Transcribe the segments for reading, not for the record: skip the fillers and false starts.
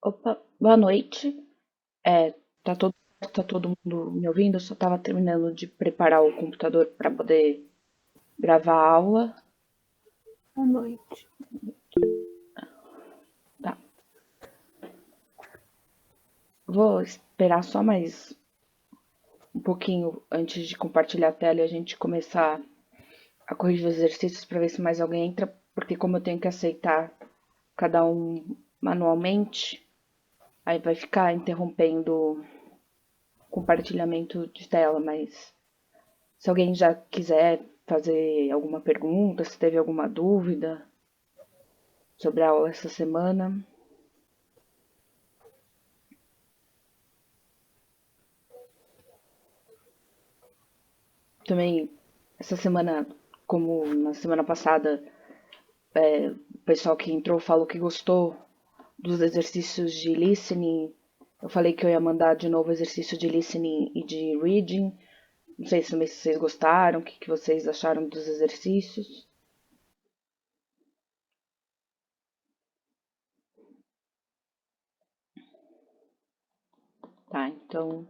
Opa, boa noite. É, tá todo mundo me ouvindo? Eu só tava terminando de preparar o computador para poder gravar a aula. Boa noite. Tá. Vou esperar só mais um pouquinho antes de compartilhar a tela e a gente começar a corrigir os exercícios para ver se mais alguém entra, porque como eu tenho que aceitar cada um manualmente, aí vai ficar interrompendo o compartilhamento de tela, mas se alguém já quiser fazer alguma pergunta, se teve alguma dúvida sobre a aula essa semana. Também, essa semana, como na semana passada, o pessoal que entrou falou que gostou dos exercícios de listening. Eu falei que eu ia mandar de novo exercício de listening e de reading. Não sei se vocês gostaram, o que vocês acharam dos exercícios. Tá, então.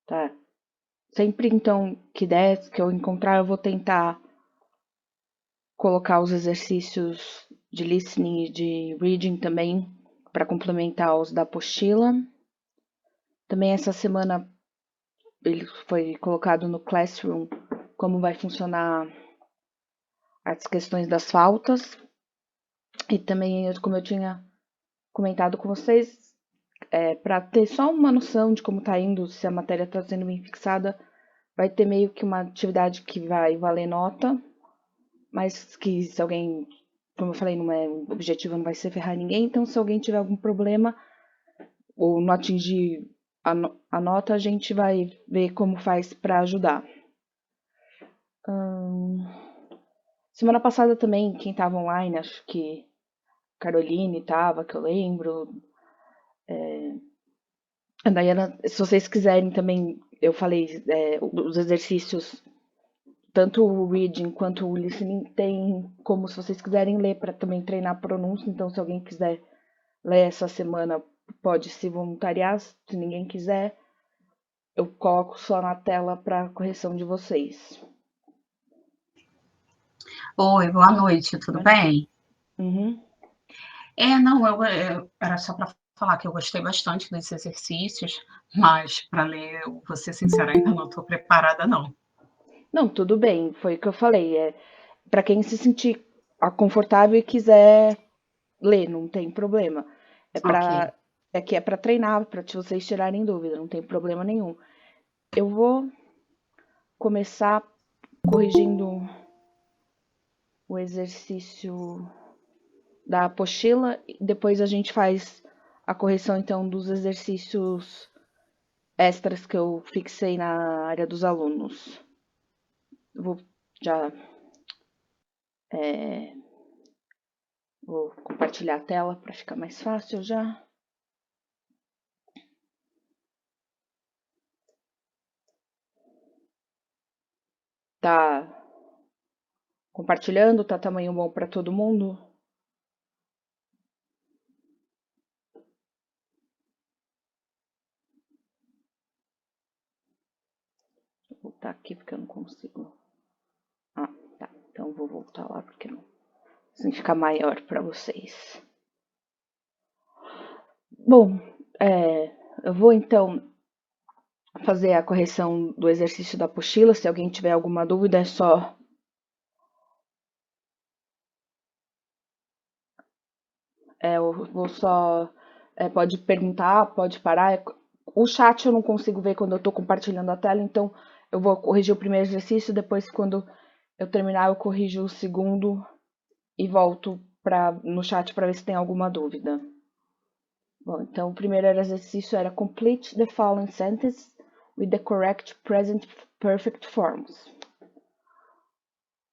Tá. Sempre então que der, que eu encontrar, eu vou tentar colocar os exercícios de listening e de reading também para complementar os da apostila. Também essa semana ele foi colocado no Classroom como vai funcionar as questões das faltas. E também, como eu tinha comentado com vocês, para ter só uma noção de como está indo, se a matéria está sendo bem fixada, vai ter meio que uma atividade que vai valer nota, mas que se alguém, como eu falei, não é, o objetivo não vai ser ferrar ninguém, então se alguém tiver algum problema ou não atingir a nota, a gente vai ver como faz para ajudar. Semana passada também, quem estava online, acho que Caroline estava, que eu lembro. A Dayana, se vocês quiserem também, eu falei, os exercícios, tanto o reading quanto o listening, tem como se vocês quiserem ler para também treinar a pronúncia. Então, se alguém quiser ler essa semana, pode se voluntariar. Se ninguém quiser, eu coloco só na tela para correção de vocês. Oi, boa noite, tudo bem? Uhum. Não, era só para falar que eu gostei bastante desses exercícios, mas para ler, eu vou ser sincera, ainda não estou preparada, não. Não, tudo bem, foi o que eu falei. Para quem se sentir confortável e quiser ler, não tem problema. É Ok. para que é para treinar, para vocês tirarem dúvida, não tem problema nenhum. Eu vou começar corrigindo o exercício da apostila e depois a gente faz a correção então dos exercícios extras que eu fixei na área dos alunos. Vou já vou compartilhar a tela para ficar mais fácil já. Tá compartilhando, tá tamanho bom para todo mundo? Vou voltar aqui porque eu não consigo. Ah, tá. Então vou voltar lá porque não. Assim fica maior para vocês. Bom, eu vou então fazer a correção do exercício da apostila. Se alguém tiver alguma dúvida, é só eu vou só pode perguntar, pode parar. O chat eu não consigo ver quando eu estou compartilhando a tela, então eu vou corrigir o primeiro exercício, depois quando eu terminar eu corrijo o segundo e volto no chat para ver se tem alguma dúvida. Bom, então o primeiro exercício era complete the following sentence with the correct present perfect forms.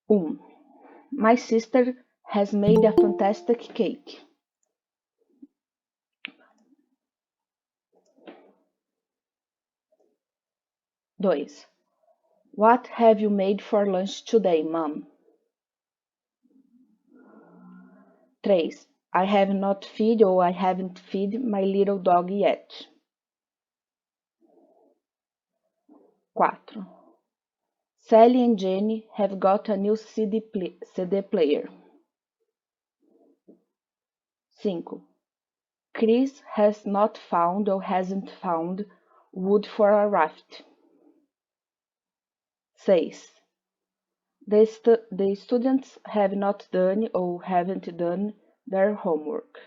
1. My sister has made a fantastic cake. 2. What have you made for lunch today, Mom? 3. I have not fed or I haven't fed my little dog yet. 4. Sally and Jenny have got a new CD player. 5. Chris has not found or hasn't found wood for a raft. 6. The students have not done or haven't done their homework.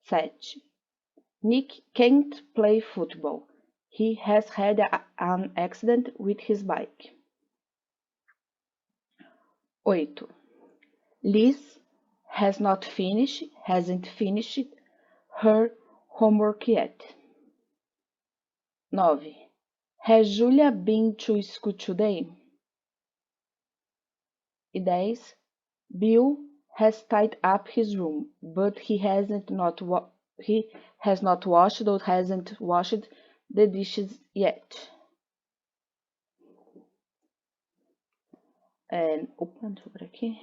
7. Nick can't play football. He has had an accident with his bike. 8. Liz hasn't finished her homework yet. 9. Has Julia been to school today? 10. Bill has tied up his room, but he has not washed or hasn't washed the dishes yet. Opa, deixa eu por aqui.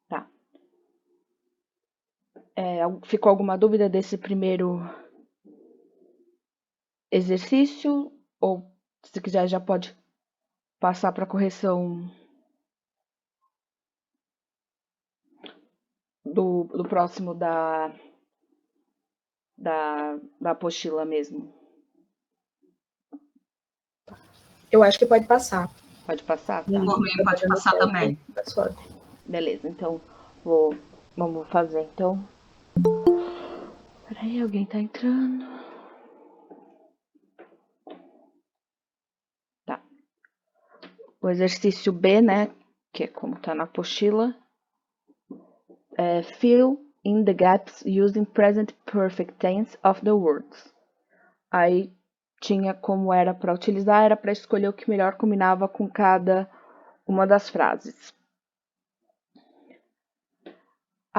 Tá. Ficou alguma dúvida desse primeiro exercício? Ou se quiser já pode passar para a correção do próximo da apostila mesmo. Eu acho que pode passar. Pode passar? Tá. Por mim, pode passar também. Beleza, então vamos fazer então. Peraí, alguém tá entrando. Tá. O exercício B, né, que é como tá na apostila, é fill in the gaps using present perfect tense of the words. Aí tinha como era para utilizar, era para escolher o que melhor combinava com cada uma das frases.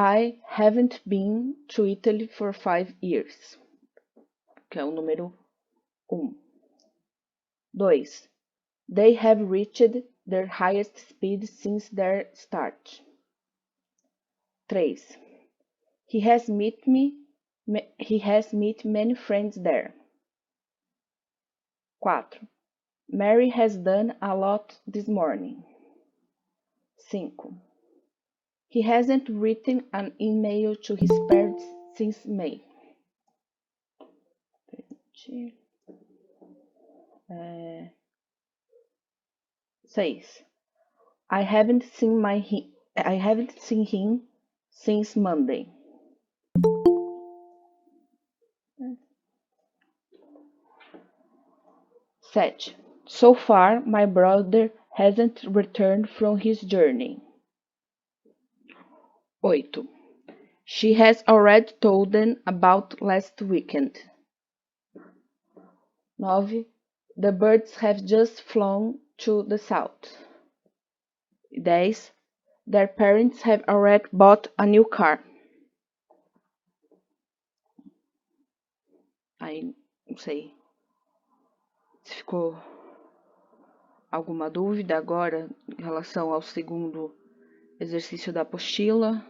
I haven't been to Italy for 5 years, que é o número 1. 2. They have reached their highest speed since their start. 3. He has met many friends there. 4. Mary has done a lot this morning. 5. He hasn't written an email to his parents since May. 6. I haven't seen him since Monday. 7. So far, my brother hasn't returned from his journey. 8. She has already told them about last weekend. 9. The birds have just flown to the south. 10. Their parents have already bought a new car. Aí, não sei se ficou alguma dúvida agora em relação ao segundo exercício da apostila.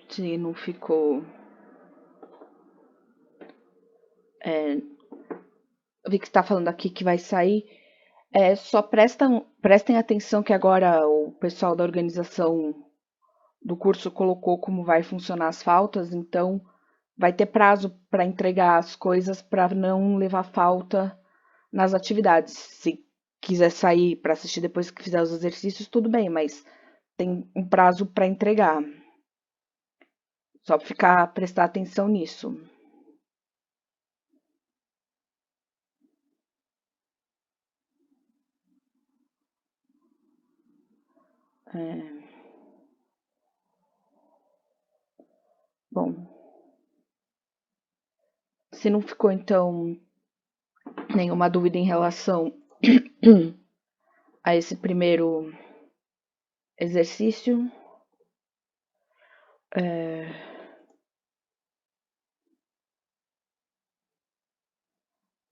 Se não ficou... vi que está falando aqui que vai sair. Só prestem atenção que agora o pessoal da organização do curso colocou como vai funcionar as faltas, então vai ter prazo para entregar as coisas para não levar falta nas atividades. Se quiser sair para assistir depois que fizer os exercícios, tudo bem, mas tem um prazo para entregar. Só prestar atenção nisso. Bom, se não ficou então nenhuma dúvida em relação a esse primeiro exercício,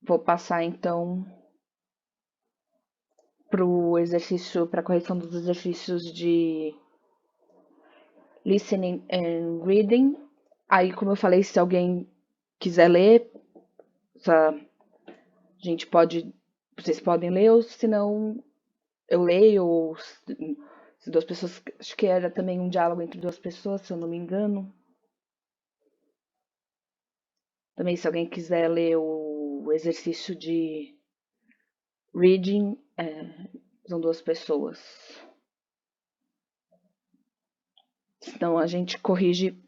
vou passar então para a correção dos exercícios de listening and reading. Aí, como eu falei, se alguém quiser ler, vocês podem ler, ou se não, eu leio, ou se duas pessoas, acho que era também um diálogo entre duas pessoas, se eu não me engano. Também, se alguém quiser ler o exercício de reading, são duas pessoas. Então, a gente corrige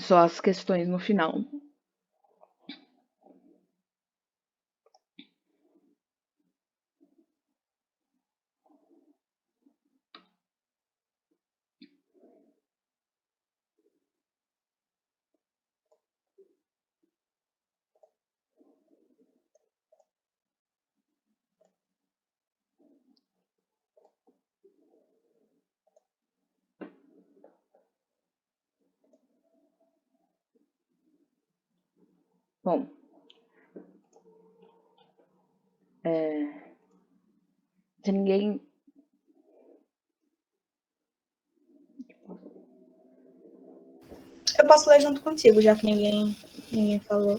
só as questões no final. Bom, se ninguém... Eu posso ler junto contigo, já que ninguém falou.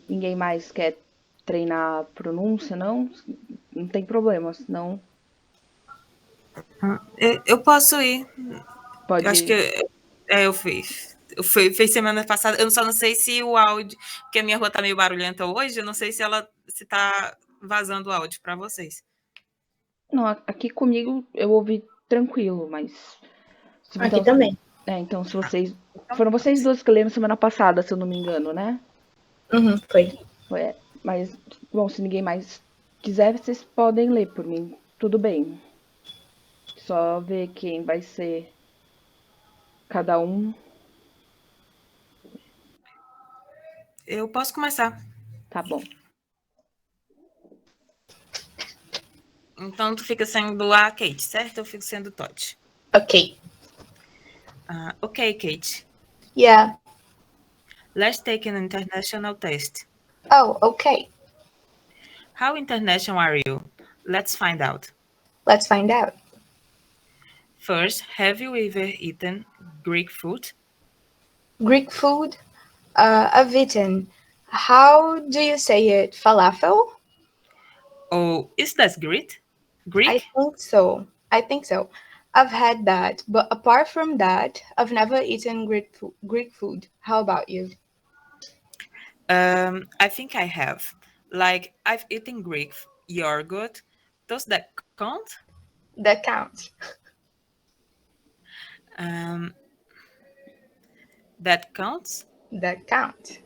Ninguém mais quer treinar a pronúncia, não? Não tem problema, senão... Eu posso ir. Pode... Eu acho que eu fiz. Fez semana passada. Eu só não sei se o áudio, porque a minha rua tá meio barulhenta hoje, eu não sei se tá vazando o áudio para vocês. Não, aqui comigo eu ouvi tranquilo, mas... Aqui também. Então, se vocês... Foram vocês duas que leram semana passada, se eu não me engano, né? Foi. Mas, bom, se ninguém mais quiser, vocês podem ler por mim. Tudo bem. Só ver quem vai ser cada um. Eu posso começar. Tá bom. Então, tu fica sendo a Kate, certo? Eu fico sendo o Todd. Ok. Okay, Kate. Yeah. Let's take an international test. Oh, okay. How international are you? Let's find out. Let's find out. First, have you ever eaten Greek food? Greek food? I've eaten. How do you say it? Falafel? Oh, is that Greek? I think so. I've had that, but apart from that, I've never eaten Greek food. How about you? I think I have. Like, I've eaten Greek yogurt. Does that count? That counts. That counts? That counts.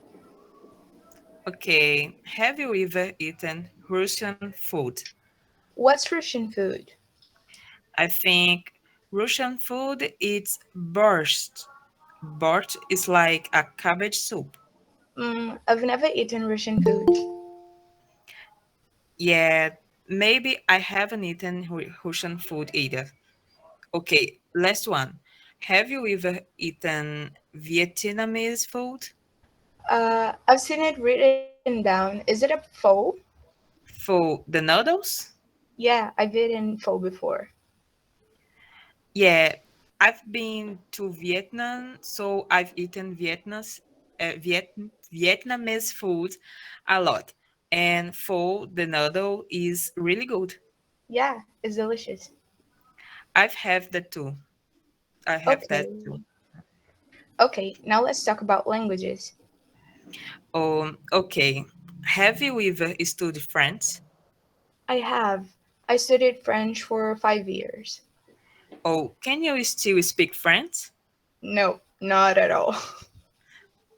Okay. Have you ever eaten Russian food? What's Russian food? I think Russian food is borscht. Borscht is like a cabbage soup. I've never eaten Russian food. Yeah, maybe I haven't eaten Russian food either. Okay, last one. Have you ever eaten Vietnamese food? I've seen it written down. Is it a pho? Pho, the noodles? Yeah, I've eaten pho before. Yeah, I've been to Vietnam, so I've eaten Vietnamese food a lot. And pho, the noodle, is really good. Yeah, it's delicious. I've had that too. I have that too. Okay, now let's talk about languages. Okay. Have you ever studied French? I have. I studied French for 5 years. Oh, can you still speak French? No, not at all.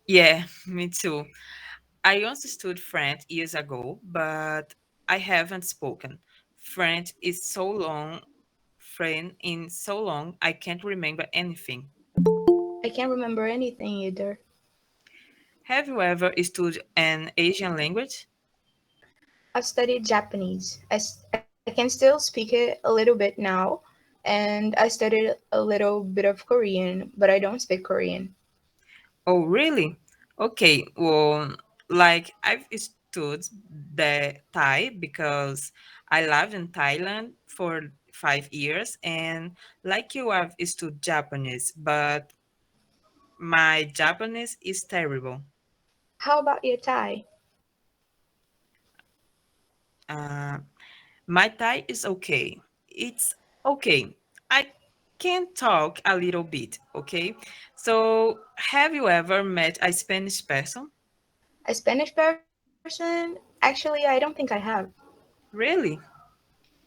Yeah, me too. I once studied French years ago, but I haven't spoken. French is so long friend in so long, I can't remember anything. I can't remember anything either. Have you ever studied an Asian language? I've studied Japanese. I can still speak it a little bit now, and I studied a little bit of Korean, but I don't speak Korean. Oh, really? Okay, well, like I've studied the Thai because I lived in Thailand for 5 years, and like you, I've studied Japanese, but my Japanese is terrible. How about your Thai? Uh, my Thai is okay. It's okay. I can talk a little bit, okay? So, have you ever met a Spanish person? A Spanish person? Actually, I don't think I have. Really?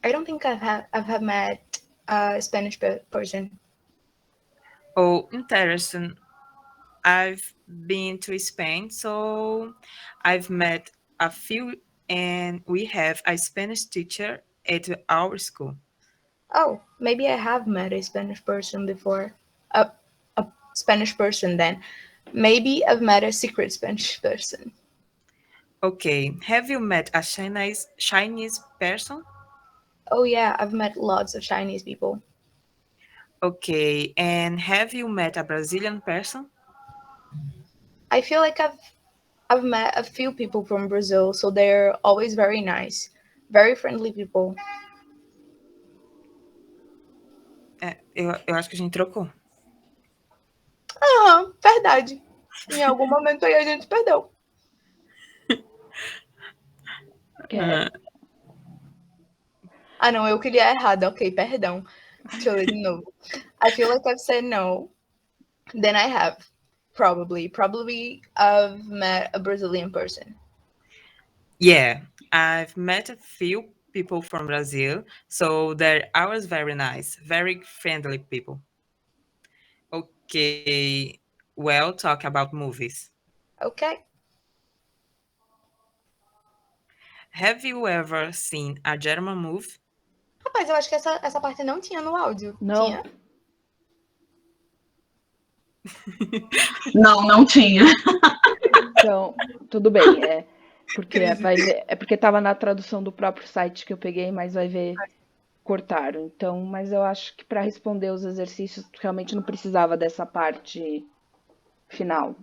I don't think I've met a Spanish person. Oh, interesting. I've been to Spain, so I've met a few, and we have a Spanish teacher at our school. Oh, maybe I have met a Spanish person before. A Spanish person then. Maybe I've met a secret Spanish person. Okay, have you met a Chinese person? Oh yeah, I've met lots of Chinese people. Okay, and have you met a Brazilian person? I feel like I've met a few people from Brazil, so they're always very nice, very friendly people. Eu acho que a gente trocou. Ah, verdade. Em algum momento aí a gente perdeu. Que é, Ah, Ah, não, eu queria errado. Ok, perdão. Deixa eu ler de novo. I feel like I've said no. Then I have. Probably. Probably I've met a Brazilian person. yeah, I've met a few people from Brazil, so they're always very nice, very friendly people. Okay, well, talk about movies. Ok. Have you ever seen a German movie? Rapaz, eu acho que essa parte não tinha no áudio. não, Tinha? Não, não tinha. então, tudo bem. Porque Crise. vai ver, é porque estava na tradução do próprio site que eu peguei, mas vai ver, cortaram. Então, mas eu acho que para responder os exercícios realmente não precisava dessa parte final.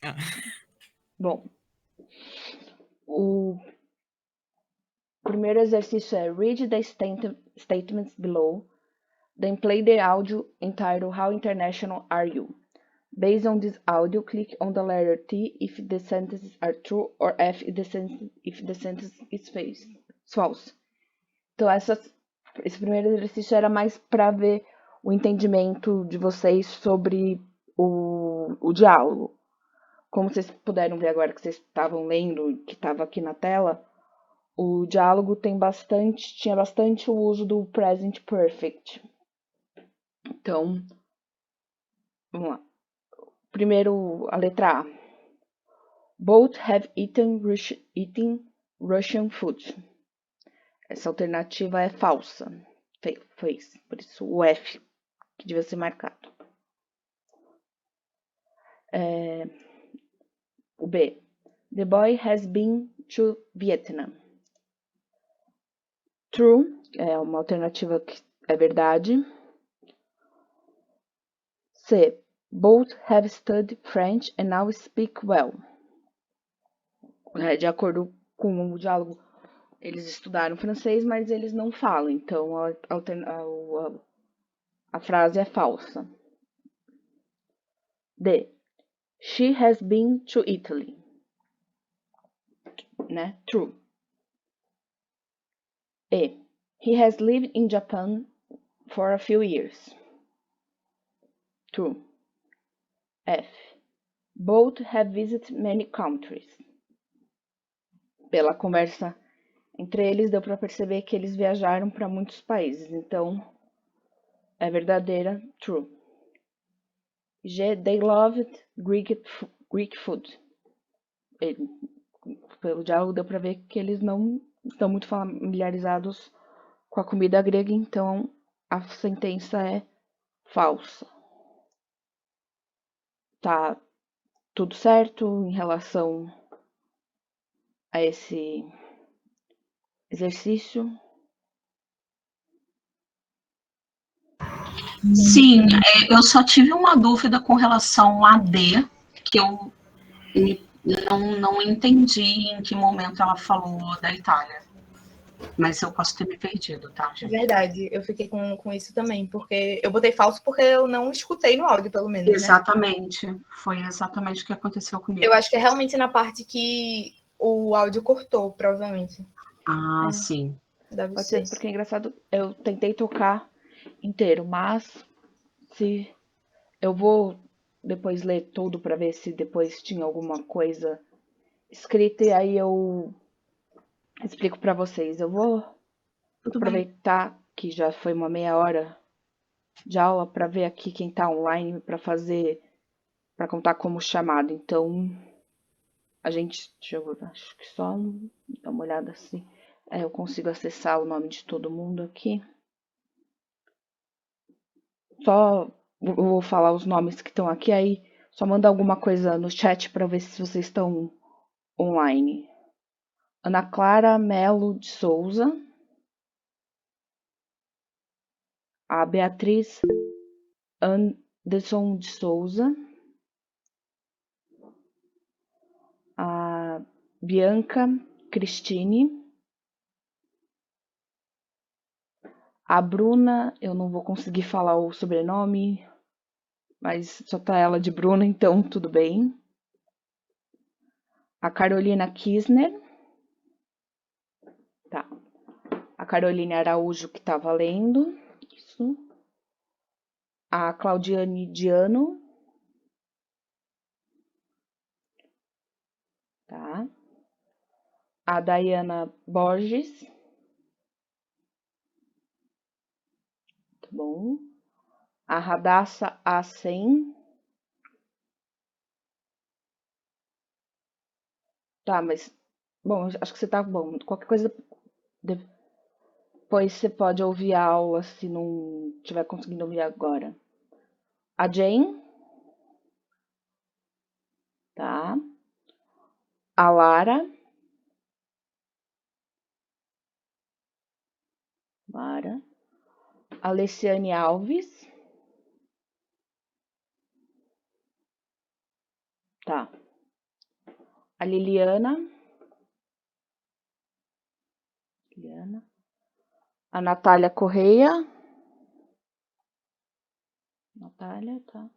Ah, Bom, o primeiro exercício é read the statements below, then play the audio entitled How International Are You? Based on this audio, click on the letter T if the sentences are true or F if the sentence is false. Então, esse primeiro exercício era mais para ver o entendimento de vocês sobre o diálogo. Como vocês puderam ver agora que vocês estavam lendo, que estava aqui na tela, o diálogo tinha bastante o uso do present perfect. Então, vamos lá. Primeiro, a letra A. Both have eaten Russian food. Essa alternativa é falsa. Fez. Por isso o F, que devia ser marcado. O B. The boy has been to Vietnam. True, é uma alternativa que é verdade. C. Both have studied French and now speak well. De acordo com o diálogo, eles estudaram francês, mas eles não falam. Então, a frase é falsa. D. She has been to Italy. Né? True. E. He has lived in Japan for a few years. True. F. Both have visited many countries. Pela conversa entre eles, deu para perceber que eles viajaram para muitos países. Então, é verdadeira. True. G. They loved Greek food. Pelo diálogo, deu para ver que eles não estão muito familiarizados com a comida grega. Então, a sentença é falsa. Tá tudo certo em relação a esse exercício? Sim, eu só tive uma dúvida com relação a D, que eu não entendi em que momento ela falou da Itália. Mas eu posso ter me perdido, tá, É gente? verdade, eu fiquei com isso também, porque eu botei falso porque eu não escutei no áudio, pelo menos, né? Exatamente. Foi exatamente o que aconteceu comigo. Eu acho que é realmente na parte que o áudio cortou, provavelmente. Ah, sim. Deve Pode ser. ser, porque é engraçado, eu tentei tocar inteiro, mas se eu vou depois ler tudo para ver se depois tinha alguma coisa escrita e aí eu explico para vocês. Eu vou Tudo bem. aproveitar que já foi uma meia hora de aula para ver aqui quem tá online para contar como chamado. Então, a gente, deixa eu ver, acho que só dar uma olhada assim. Eu consigo acessar o nome de todo mundo aqui. Só vou falar os nomes que estão aqui, aí só manda alguma coisa no chat para ver se vocês estão online. Ana Clara Melo de Souza. A Beatriz Anderson de Souza. A Bianca Cristine. A Bruna, eu não vou conseguir falar o sobrenome, mas só tá ela de Bruna, então tudo bem. A Carolina Kisner. Tá. A Carolina Araújo que tá valendo. Isso. A Claudiane Diano. Tá. A Dayana Borges. Tá bom. A Radassa Assen. Tá, mas. Bom, acho que você tá bom. Qualquer coisa. Depois você pode ouvir a aula se não estiver conseguindo ouvir agora. A Jane. Tá. A Lara. Lara. A Leciane Alves. Tá. A Liliana. A Natália Correia. Natália, tá.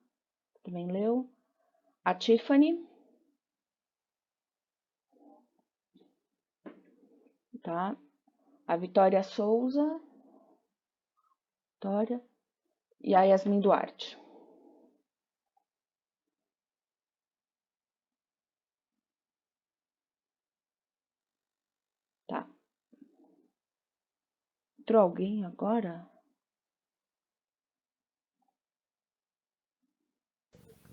Também leu. A Tiffany. Tá. A Vitória Souza. Vitória. E a Yasmin Duarte. Tá. Entrou alguém agora?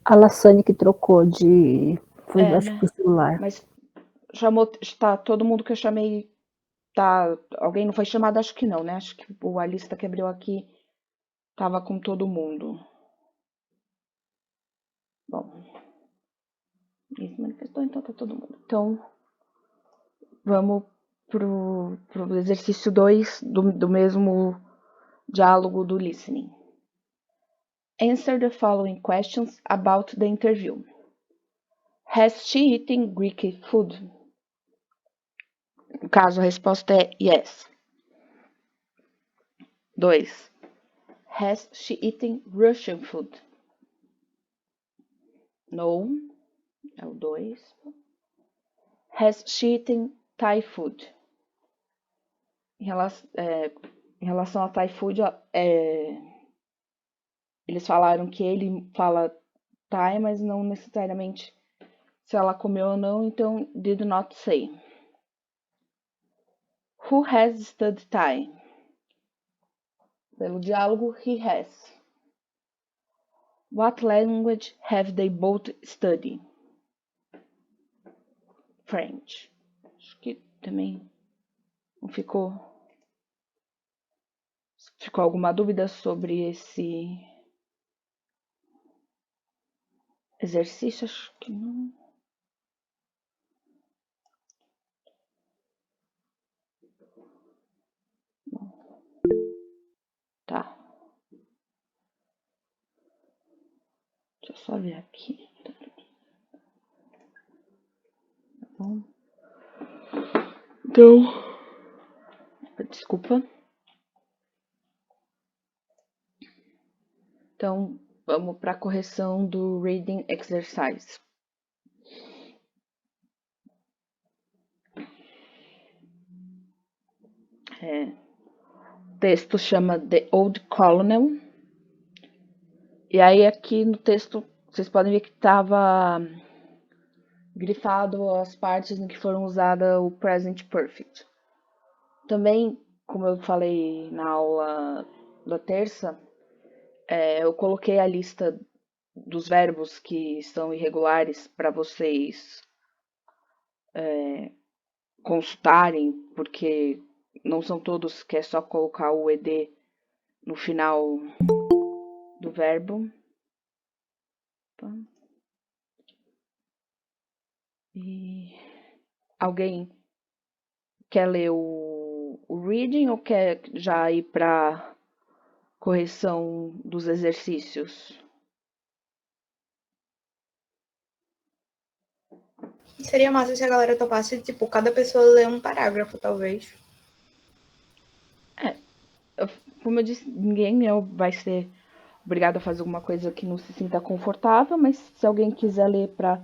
A Lassane que trocou de. Foi, acho Né? que pro celular. Mas chamou. Tá, todo mundo que eu chamei. Tá. Alguém não foi chamado? Acho que não, né? Acho que a lista que abriu aqui tava com todo mundo. Bom. Ninguém se manifestou, então tá todo mundo. Então, vamos pro exercício 2 do mesmo diálogo do listening. Answer the following questions about the interview. Has she eaten Greek food? No caso, a resposta é yes. 2. Has she eaten Russian food? No. É o 2. Has she eaten Thai food? Em relação a Thai food, eles falaram que ele fala Thai, mas não necessariamente se ela comeu ou não, então did not say. Who has studied Thai? Pelo diálogo, he has. What language have they both studied? French. Acho que também não ficou Ficou alguma dúvida sobre esse exercício? Acho que não. Tá. Deixa eu só ver aqui. Tá bom. Então, desculpa. Então, vamos para a correção do reading exercise. O texto chama The Old Colonel. E aí aqui no texto vocês podem ver que estava grifado as partes em que foram usadas o present perfect. Também, como eu falei na aula da terça, eu coloquei a lista dos verbos que são irregulares para vocês consultarem, porque não são todos que é só colocar o ed no final do verbo. E alguém quer ler o reading ou quer já ir para correção dos exercícios? Seria massa se a galera topasse, tipo, cada pessoa ler um parágrafo, talvez. Como eu disse, ninguém vai ser obrigado a fazer alguma coisa que não se sinta confortável, mas se alguém quiser ler para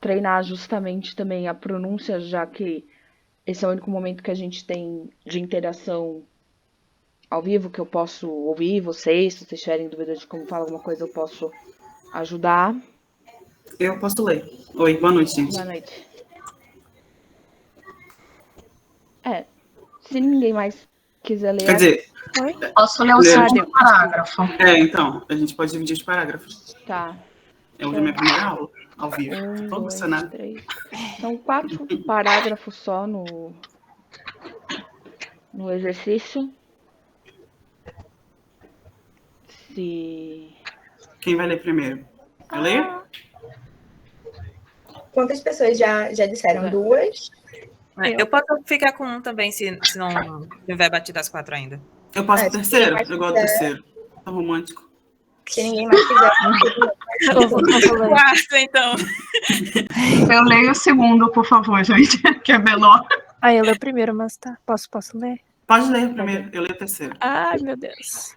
treinar justamente também a pronúncia, já que esse é o único momento que a gente tem de interação ao vivo, que eu posso ouvir vocês, se vocês tiverem dúvida de como falar alguma coisa, eu posso ajudar. Eu posso ler. Oi, boa noite, gente. Boa noite. Se ninguém mais quiser ler... Quer dizer... Posso ler o segundo parágrafo. Então, a gente pode dividir os parágrafos. Tá. É hoje a minha primeira aula, ao vivo. Tô emocionada. 3. São 4 parágrafos só no exercício. Quem vai ler primeiro? Eu leio? Quantas pessoas já disseram? 2? Eu posso ficar com um também, se não tiver batido as 4 ainda. Eu passo o terceiro? Eu gosto do terceiro. Tá romântico. Se ninguém mais quiser. Quarto, então. Eu leio o segundo, por favor, gente, que é menor. Eu leio o primeiro, mas tá. Posso ler? Pode ler o primeiro, eu leio o terceiro. Ai, meu Deus.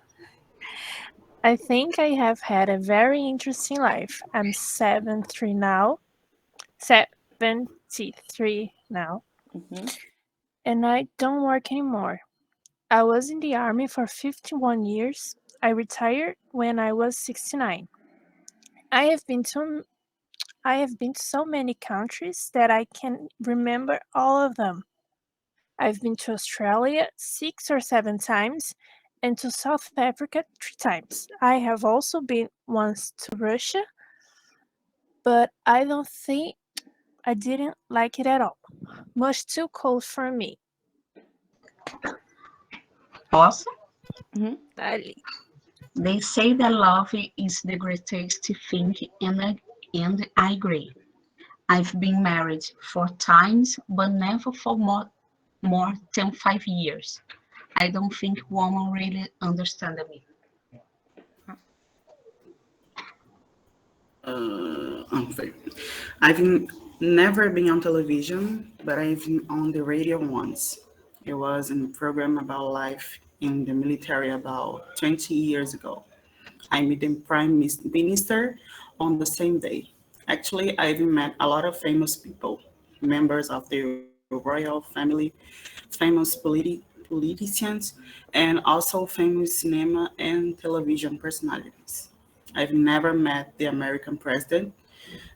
I think I have had a very interesting life. I'm 73 now. And I don't work anymore. I was in the army for 51 years. I retired when I was 69. I have been to so many countries that I can remember all of them. I've been to Australia 6 or 7 times and to South Africa 3 times. I have also been once to Russia, but I didn't like it at all. Much too cold for me. Posso? Dali. They say that love is the greatest thing, and I agree. I've been married 4 times, but never for more than 5 years. I don't think women really understand me. I've never been on television, but I've been on the radio once. It was a program about life in the military about 20 years ago. I met the Prime Minister on the same day. Actually, I've met a lot of famous people, members of the royal family, famous politicians, and also famous cinema and television personalities. I've never met the American president,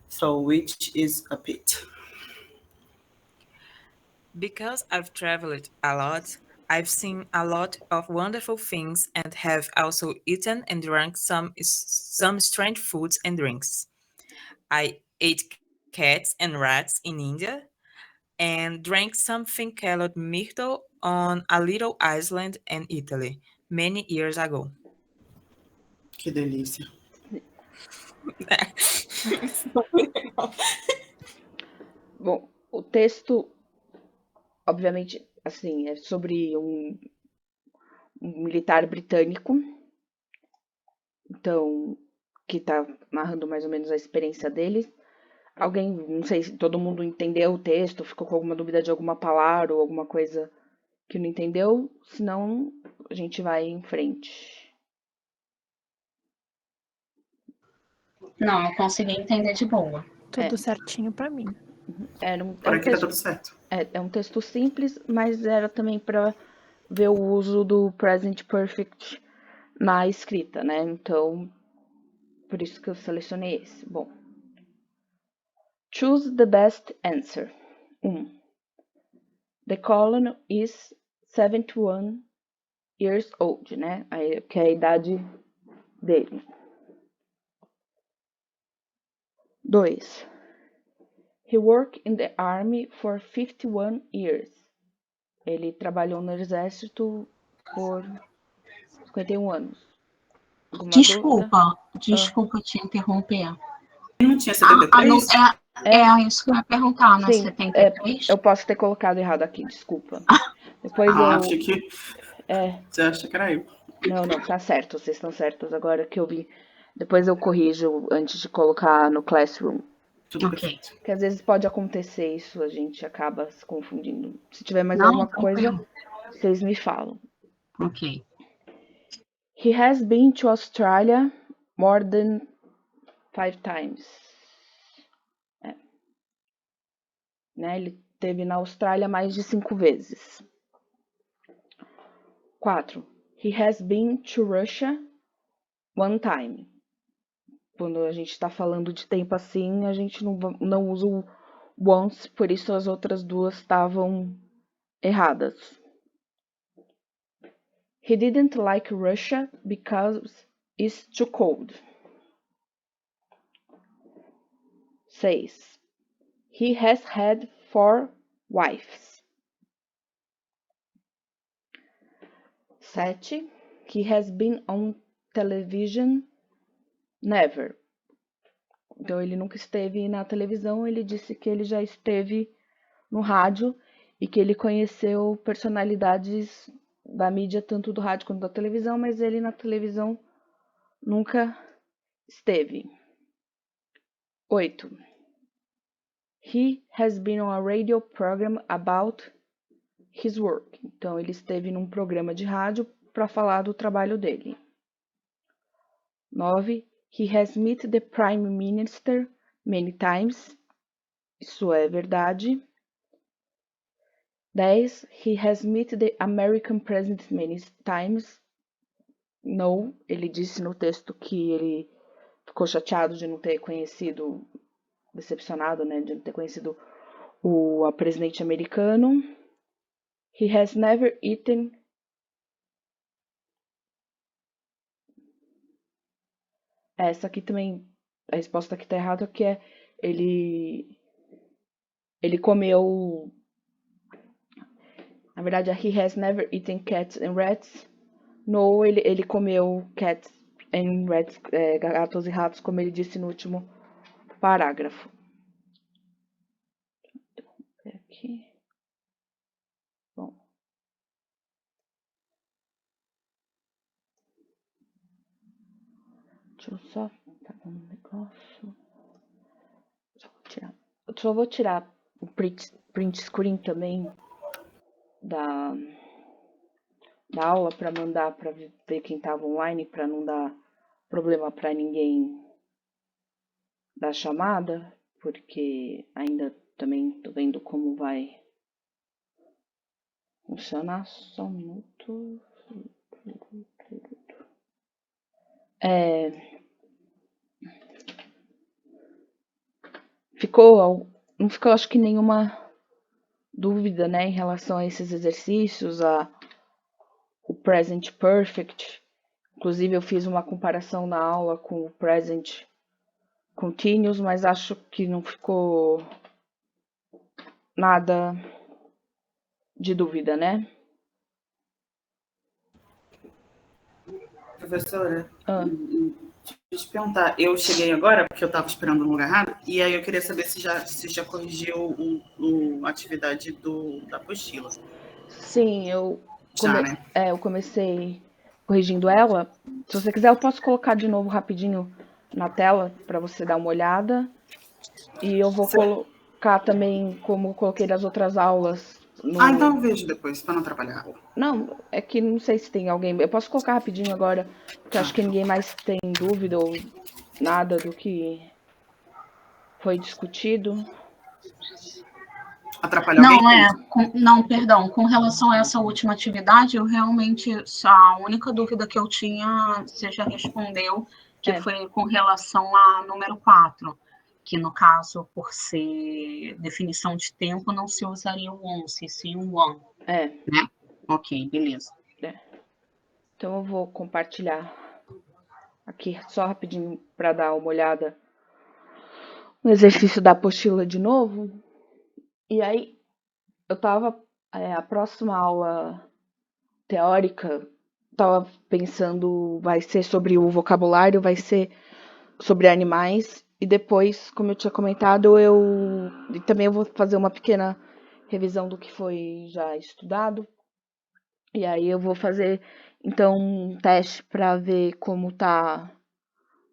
so which is a pit. Because I've traveled a lot, I've seen a lot of wonderful things and have also eaten and drunk some strange foods and drinks. I ate cats and rats in India and drank something called myrtle on a little island in Italy. many years ago. Que delícia. Bom, o texto, obviamente, assim, é sobre um militar britânico, então, que tá narrando mais ou menos a experiência dele. Alguém, não sei se todo mundo entendeu o texto, ficou com alguma dúvida de alguma palavra ou alguma coisa que não entendeu, senão a gente vai em frente. Não, eu consegui entender de boa. Tudo certinho pra mim. Por aqui tá tudo certo. É um texto simples, mas era também para ver o uso do present perfect na escrita, né? Então, por isso que eu selecionei esse. Bom, choose the best answer. 1. The colonel is 71 years old, né? Aí, que é a idade dele. 2. He worked in the army for 51 years. Ele trabalhou no exército por 51 anos. Alguma dúvida? Desculpa te interromper. Não tinha 73? Isso que eu ia perguntar, né? Sim, 73? eu posso ter colocado errado aqui, desculpa. Depois Achei que... É. Você acha que era eu? Não, tá certo, vocês estão certos agora que eu vi. Depois eu corrijo antes de colocar no Classroom. Tudo Ok. perfeito. Porque às vezes pode acontecer isso, a gente acaba se confundindo. Se tiver mais Não, alguma tranquilo. coisa, vocês me falam. Ok. He has been to Australia more than 5 times. Né? Ele esteve na Austrália mais de 5 vezes. 4. He has been to Russia one time. Quando a gente está falando de tempo assim, a gente não usa o once, por isso as outras duas estavam erradas. He didn't like Russia because it's too cold. 6. He has had 4 wives. 7. He has been on television never. Então ele nunca esteve na televisão, ele disse que ele já esteve no rádio e que ele conheceu personalidades da mídia, tanto do rádio quanto da televisão, mas ele na televisão nunca esteve. 8. He has been on a radio program about his work. Então, ele esteve num programa de rádio para falar do trabalho dele. 9. He has met the Prime Minister many times. Isso é verdade. 10. He has met the American President many times. No, ele disse no texto que ele ficou chateado de não ter conhecido, decepcionado, né, de não ter conhecido o presidente americano. He has never eaten. Essa aqui também, a resposta aqui tá errada, que é ele comeu. Na verdade, he has never eaten cats and rats. No, ele comeu cats and rats, gatos e ratos, como ele disse no último parágrafo. Aqui. Bom. Deixa eu só pegar um negócio. Só vou tirar o print screen também da aula para mandar para ver quem estava online, para não dar problema para ninguém da chamada, porque ainda também tô vendo como vai funcionar. Só um minuto. Não ficou, acho que nenhuma dúvida, né, em relação a esses exercícios, o present perfect. Inclusive eu fiz uma comparação na aula com o present continuous, mas acho que não ficou nada de dúvida, né? Professora, Ah, deixa eu te perguntar. Eu cheguei agora, porque eu estava esperando no lugar errado, e aí eu queria saber se já corrigiu a atividade da apostila. sim, Já, né? eu comecei corrigindo ela. Se você quiser, eu posso colocar de novo rapidinho na tela para você dar uma olhada. E eu vou colocar também, como coloquei das outras aulas, Ah, então no. eu vejo depois, para não atrapalhar. Não, é que não sei se tem alguém. Eu posso colocar rapidinho agora, porque acho que ninguém mais tem dúvida ou nada do que foi discutido. Atrapalha alguém? Não, perdão. Com relação a essa última atividade, eu realmente, a única dúvida que eu tinha, você já respondeu, que foi com relação a número 4, que no caso, por ser definição de tempo, não se usaria o once, sim o one. Né? Ok, beleza. Então eu vou compartilhar aqui só rapidinho para dar uma olhada no exercício da apostila de novo. E aí, a próxima aula teórica, tava pensando, vai ser sobre o vocabulário, vai ser sobre animais, e depois, como eu tinha comentado, e também eu vou fazer uma pequena revisão do que foi já estudado, e aí eu vou fazer, então, um teste para ver como tá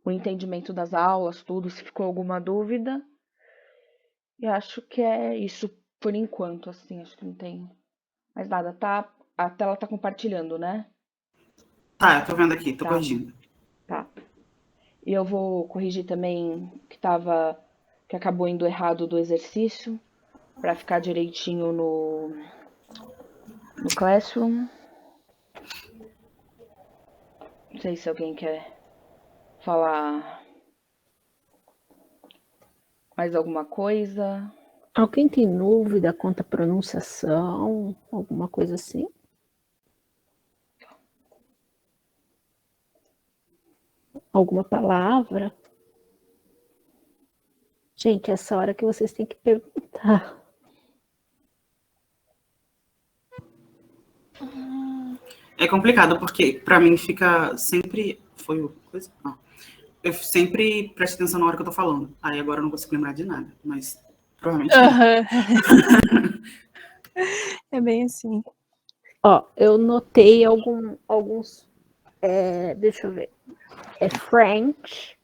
o entendimento das aulas, tudo, se ficou alguma dúvida, e acho que é isso por enquanto, assim, acho que não tem mais nada, tá? A tela tá compartilhando, né? Tá, eu tô vendo aqui, tô Tá. corrigindo. Tá. E eu vou corrigir também que acabou indo errado do exercício, para ficar direitinho no Classroom. Não sei se alguém quer falar mais alguma coisa. Alguém tem dúvida quanto à pronunciação? Alguma coisa assim? Alguma palavra? Gente, essa hora que vocês têm que perguntar. É complicado, porque para mim fica sempre. Foi o coisa? Não. Eu sempre presto atenção na hora que eu tô falando. Aí agora eu não consigo lembrar de nada, mas provavelmente não. É bem assim. Ó, eu notei alguns. Deixa eu ver. É French.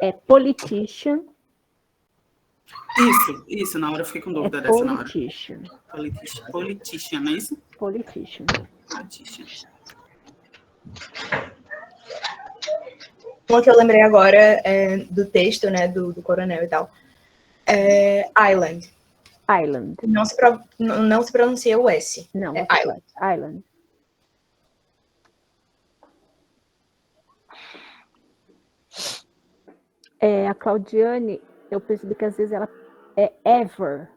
É politician. Isso, na hora eu fiquei com dúvida É dessa na hora. politician. Politician, não é isso? Politician. Politician. Uma que eu lembrei agora do texto, né, do coronel e tal. Island. Island. Não se pronuncia o S. Não, é Island. Island. A Claudiane, eu percebi que às vezes ela é ever.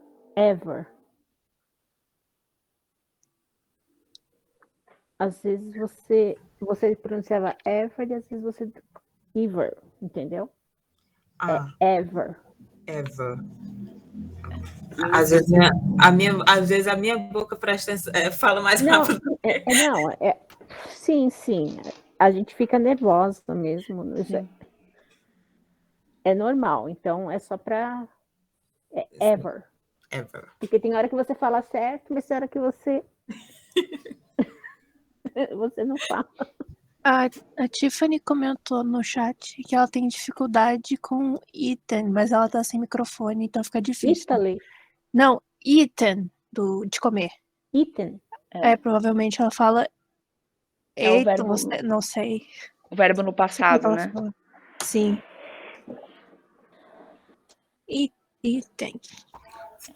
Às vezes você pronunciava ever e às vezes você ever, entendeu? Ever. Ever. Às vezes a minha boca presta atenção, fala mais rápido. Sim. A gente fica nervosa mesmo. É normal. Então é só para ever. Ever. Porque tem hora que você fala certo, mas tem hora que você não fala. A Tiffany comentou no chat que ela tem dificuldade com Ethan, mas ela tá sem microfone, então fica difícil. Italy. Não, Ethan, de comer. Ethan. Provavelmente ela fala É o verbo, não sei. o verbo no passado, né? Fala. Sim. Ethan.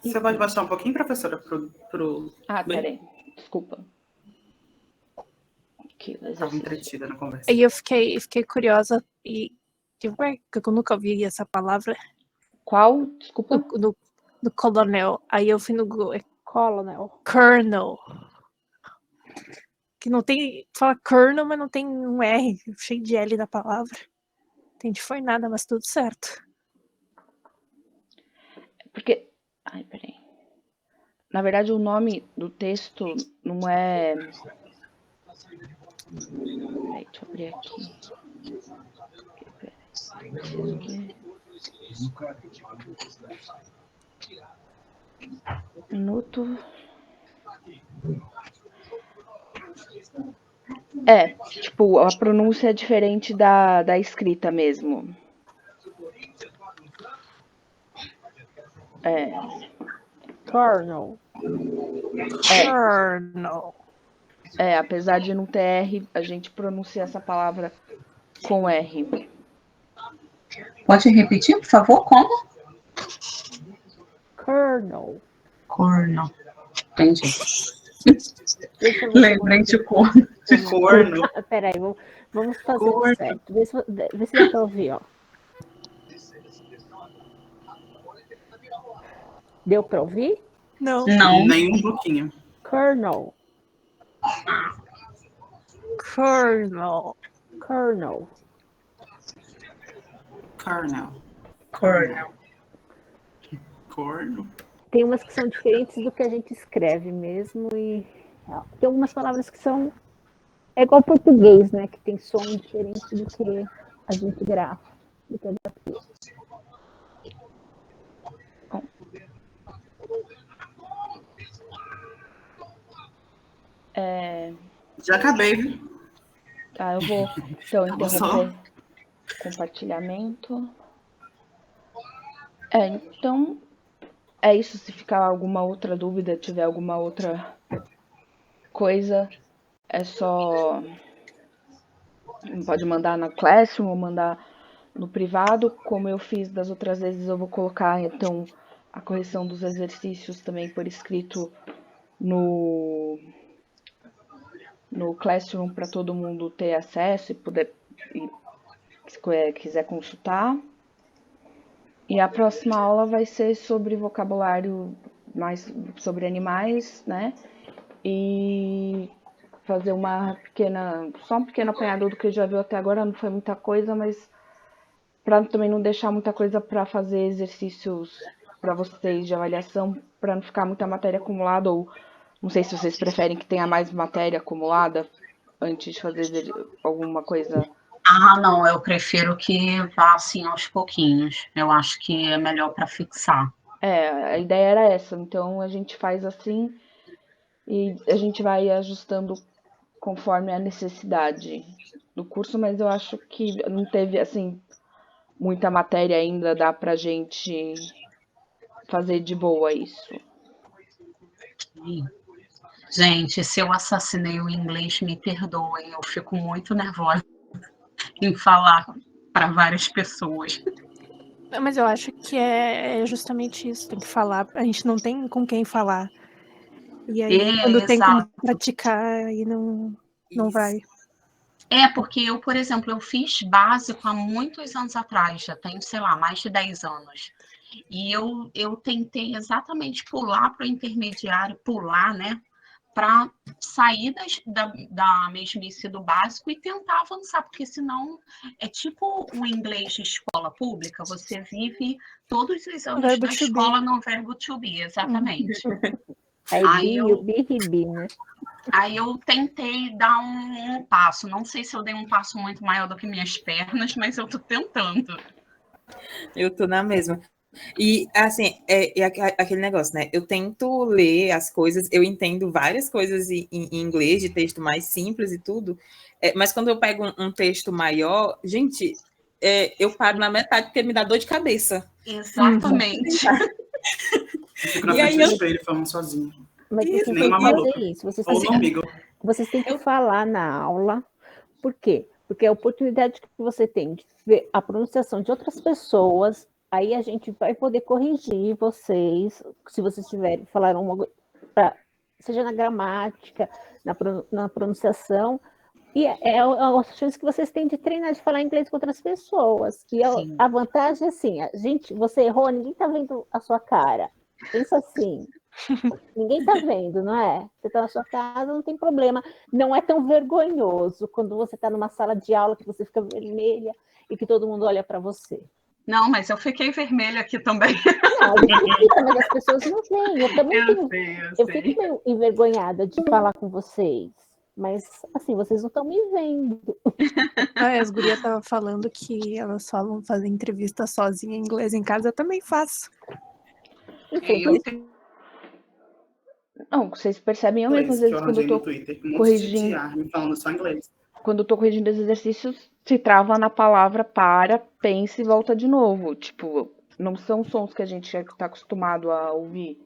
Você pode baixar um pouquinho, professora, pro... Peraí. Desculpa. Estava entretida na conversa. E eu fiquei curiosa e eu nunca ouvi essa palavra. Qual? Desculpa. Do coronel. Aí eu fui no Google. Colonel. Colonel. Que não tem. Fala colonel, mas não tem um R. Cheio de L na palavra. Não entendi foi nada, mas tudo certo. Porque. Peraí. Na verdade, o nome do texto não é. Peraí, deixa eu abrir aqui. Preciso ver. Minuto. Tipo, a pronúncia é diferente da escrita mesmo. Kernel. Kernel. Apesar de não ter R, a gente pronuncia essa palavra com R. Pode repetir, por favor? Como? Kernel. Corno. Entendi. Deixa eu ver Lembrei de corno. De corno. Peraí, vamos fazer Corno. certo. Vê se dá pra ouvir, ó. Deu pra ouvir? Não. Não. Nem um pouquinho. Kernel. Kernel. Kernel. Cornel. Corno. Corno. Tem umas que são diferentes do que a gente escreve mesmo e tem algumas palavras que são igual português, né? Que tem som diferente do que a gente grava. Do que grafia. Já acabei, viu? Tá, eu vou então Tava só. interromper o compartilhamento. Então é isso. Se ficar alguma outra dúvida, tiver alguma outra coisa, é só pode mandar na Classroom ou mandar no privado. Como eu fiz das outras vezes, eu vou colocar então a correção dos exercícios também por escrito no Classroom para todo mundo ter acesso e poder, se quiser consultar. E a próxima aula vai ser sobre vocabulário, mais sobre animais, né? E fazer só um pequeno apanhado do que já viu até agora. Não foi muita coisa, mas para também não deixar muita coisa para fazer exercícios para vocês de avaliação, para não ficar muita matéria acumulada, ou não sei se vocês preferem que tenha mais matéria acumulada antes de fazer alguma coisa. Não, eu prefiro que vá assim aos pouquinhos. Eu acho que é melhor para fixar. A ideia era essa. Então a gente faz assim e a gente vai ajustando conforme a necessidade do curso, mas eu acho que não teve assim muita matéria ainda, dá pra gente fazer de boa isso. Gente, se eu assassinei o inglês, me perdoem. Eu fico muito nervosa em falar para várias pessoas. Mas eu acho que é justamente isso. Tem que falar. A gente não tem com quem falar. E aí, quando tem como praticar, aí não vai. Porque eu, por exemplo, eu fiz básico há muitos anos atrás, já tenho, sei lá, mais de 10 anos. E eu tentei exatamente pular para o intermediário, né? Para sair da mesmice do básico e tentar avançar, porque senão é tipo o inglês de escola pública, você vive todos os anos da escola no verbo to be, exatamente. Aí o bi, né? Aí eu tentei dar um passo. Não sei se eu dei um passo muito maior do que minhas pernas, mas eu tô tentando. Eu tô na mesma. E, assim, é aquele negócio, né? Eu tento ler as coisas, eu entendo várias coisas em inglês, de texto mais simples e tudo, mas quando eu pego um texto maior, gente, eu paro na metade porque me dá dor de cabeça. Exatamente. Eu fico na frente do espelho falando sozinho. Mas vocês têm que fazer isso. Vocês têm que falar na aula. Por quê? Porque é a oportunidade que você tem de ver a pronunciação de outras pessoas. Aí a gente vai poder corrigir vocês, se vocês tiverem falaram uma seja na gramática, na pronunciação. E é a chance que vocês têm de treinar, de falar inglês com outras pessoas. E a vantagem é assim, você errou, ninguém está vendo a sua cara. Pensa assim, ninguém está vendo, não é? Você está na sua casa, não tem problema. Não é tão vergonhoso quando você está numa sala de aula que você fica vermelha e que todo mundo olha para você. Não, mas eu fiquei vermelha aqui também. Não, mas as pessoas não veem. Eu também eu fico meio envergonhada de falar com vocês. Mas, assim, vocês não estão me vendo. As gurias estavam falando que elas falam fazer entrevista sozinha em inglês em casa, eu também faço. Não, vocês percebem eu mesmo, às Inglês, que vezes, eu quando eu arranjei no tô Twitter, com um monte de corrigindo, tia me falando só inglês. quando eu tô corrigindo os exercícios, se trava na palavra, para, pensa e volta de novo. Tipo, não são sons que a gente tá acostumado a ouvir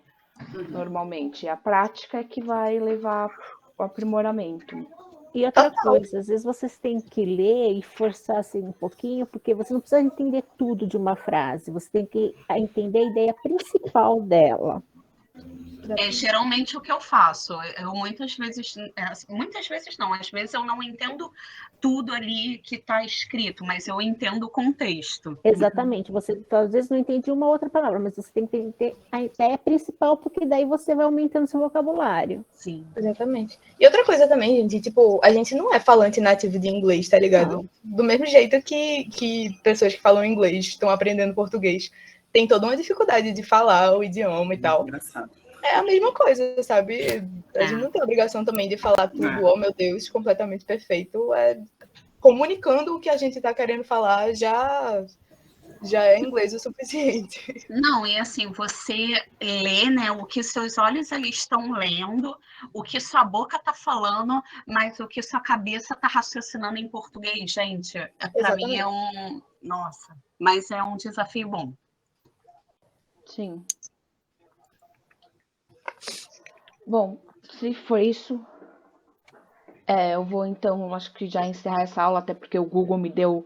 normalmente. A prática é que vai levar ao aprimoramento. E outra coisa, às vezes vocês têm que ler e forçar assim um pouquinho, porque você não precisa entender tudo de uma frase, você tem que entender a ideia principal dela. Geralmente o que eu faço, eu muitas vezes não, às vezes eu não entendo tudo ali que está escrito, mas eu entendo o contexto. Exatamente, você às vezes não entende uma outra palavra, mas você tem que entender a ideia principal, porque daí você vai aumentando seu vocabulário. Sim. Exatamente. E outra coisa também, gente, tipo, a gente não é falante nativo de inglês, tá ligado? Não. Do mesmo jeito que pessoas que falam inglês estão aprendendo português, tem toda uma dificuldade de falar o idioma e tal. Engraçado. É a mesma coisa, sabe? A gente não tem obrigação também de falar tudo, oh meu Deus, completamente perfeito. Comunicando o que a gente está querendo falar já é inglês o suficiente. Não, e assim, você lê, né, o que seus olhos ali estão lendo, o que sua boca está falando, mas o que sua cabeça está raciocinando em português, gente. Para mim é nossa, mas é um desafio bom. Sim. Bom, se for isso, eu vou então, acho que já encerrar essa aula, até porque o Google me deu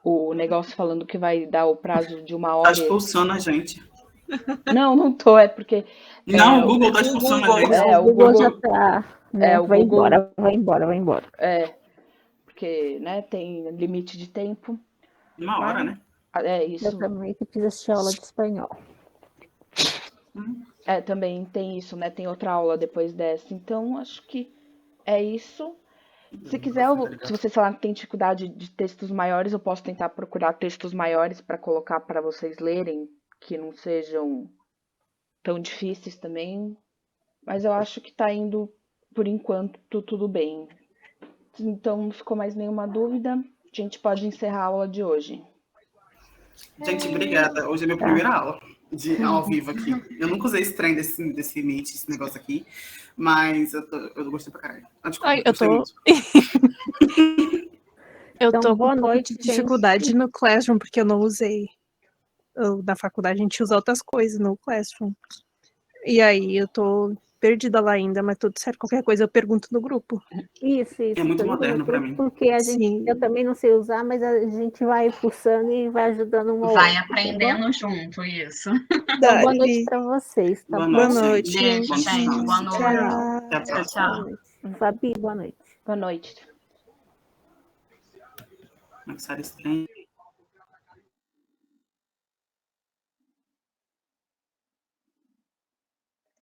o negócio falando que vai dar o prazo de 1 hora. Tá expulsando a gente. Não tô, é porque... Não, o Google tá expulsando a gente. O Google já tá... Né? o vai Google... embora. Porque, né, tem limite de tempo. 1 hora, né? Eu Isso. também preciso assistir aula de espanhol. Também tem isso, né? Tem outra aula depois dessa. Então, acho que é isso. Se quiser, se vocês falarem que tem dificuldade de textos maiores, eu posso tentar procurar textos maiores para colocar para vocês lerem, que não sejam tão difíceis também. Mas eu acho que tá indo, por enquanto, tudo bem. Então, não ficou mais nenhuma dúvida. A gente pode encerrar a aula de hoje. Gente, obrigada. Hoje é a minha primeira aula ao vivo aqui. Eu nunca usei esse trem desse Meet, esse negócio aqui, mas eu gostei pra caralho. Desculpa, eu tô... Eu Então, tô boa com noite, dificuldade no Classroom, porque eu não usei. Da faculdade a gente usa outras coisas no Classroom. E aí eu tô perdida lá ainda, mas tudo certo. Qualquer coisa eu pergunto no grupo. Isso. É muito moderno pra mim. Porque eu também não sei usar, mas a gente vai pulsando e vai ajudando uma outra. Vai aprendendo junto, isso. Então, boa noite para vocês, tá bom? Boa noite. Gente, boa noite. Tchau. Fabi, boa noite. Boa noite. Começar esse trem.